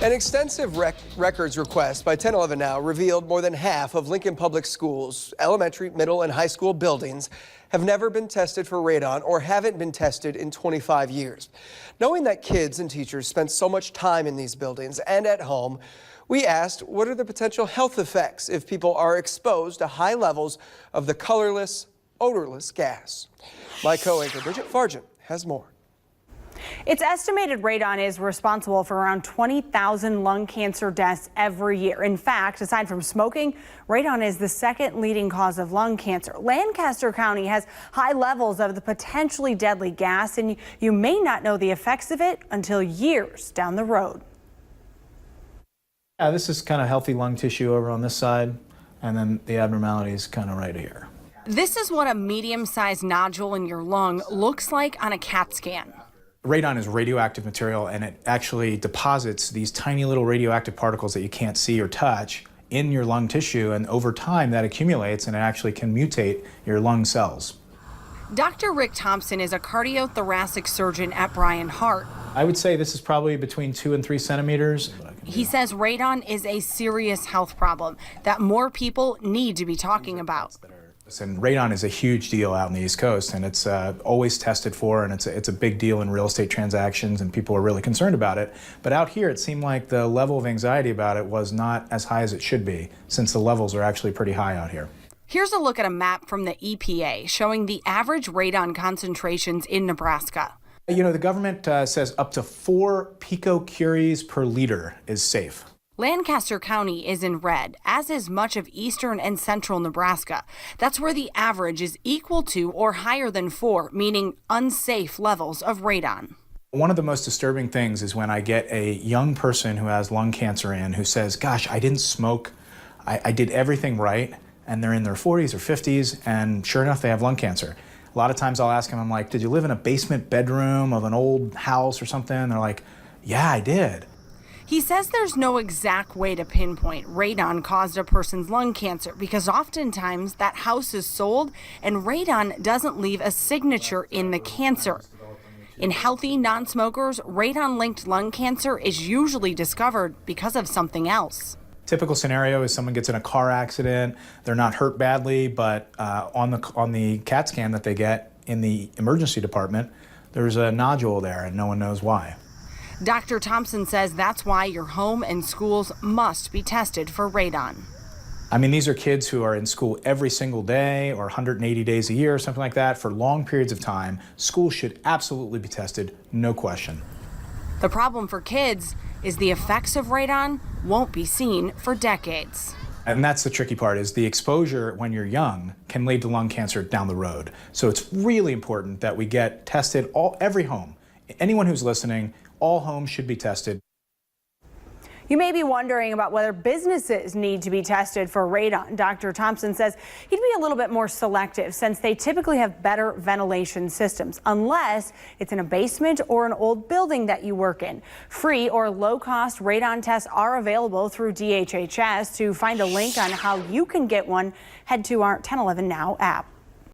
An extensive records request by 1011 Now revealed more than half of Lincoln Public Schools' elementary, middle, and high school buildings have never been tested for radon or haven't been tested in 25 years. Knowing that kids and teachers spend so much time in these buildings and at home, we asked what are the potential health effects if people are exposed to high levels of the colorless, odorless gas. My co-anchor Bridget Farget has more. It's estimated radon is responsible for around 20,000 lung cancer deaths every year. In fact, aside from smoking, radon is the second leading cause of lung cancer. Lancaster County has high levels of the potentially deadly gas, and you may not know the effects of it until years down the road. Yeah, this is kind of healthy lung tissue over on this side, and then the abnormality is kind of right here. This is what a medium-sized nodule in your lung looks like on a CAT scan. Radon is radioactive material, and it actually deposits these tiny little radioactive particles that you can't see or touch in your lung tissue, and over time that accumulates and it actually can mutate your lung cells. Dr. Rick Thompson is a cardiothoracic surgeon at Bryan Health. I would say this is probably between 2 and 3 centimeters. He says radon is a serious health problem that more people need to be talking about. And radon is a huge deal out in the East Coast, and it's always tested for, and it's a big deal in real estate transactions, and people are really concerned about it. But out here, it seemed like the level of anxiety about it was not as high as it should be, since the levels are actually pretty high out here. Here's a look at a map from the EPA showing the average radon concentrations in Nebraska. You know, the government says up to 4 picocuries per liter is safe. Lancaster County is in red, as is much of eastern and central Nebraska. That's where the average is equal to or higher than 4, meaning unsafe levels of radon. One of the most disturbing things is when I get a young person who has lung cancer in who says, gosh, I didn't smoke, I did everything right, and they're in their 40s or 50s, and sure enough, they have lung cancer. A lot of times I'll ask them, I'm like, did you live in a basement bedroom of an old house or something? And they're like, yeah, I did. He says there's no exact way to pinpoint radon caused a person's lung cancer because oftentimes that house is sold and radon doesn't leave a signature in the cancer. In healthy non-smokers, radon-linked lung cancer is usually discovered because of something else. Typical scenario is someone gets in a car accident, they're not hurt badly, but on the CAT scan that they get in the emergency department, there's a nodule there and no one knows why. Dr. Thompson says that's why your home and schools must be tested for radon. I mean, these are kids who are in school every single day or 180 days a year or something like that for long periods of time. Schools should absolutely be tested, no question. The problem for kids is the effects of radon won't be seen for decades. And that's the tricky part, is the exposure when you're young can lead to lung cancer down the road. So it's really important that we get tested, every home. Anyone who's listening, all homes should be tested. You may be wondering about whether businesses need to be tested for radon. Dr. Thompson says he'd be a little bit more selective since they typically have better ventilation systems, unless it's in a basement or an old building that you work in. Free or low-cost radon tests are available through DHHS. To find a link on how you can get one, head to our 1011 Now app.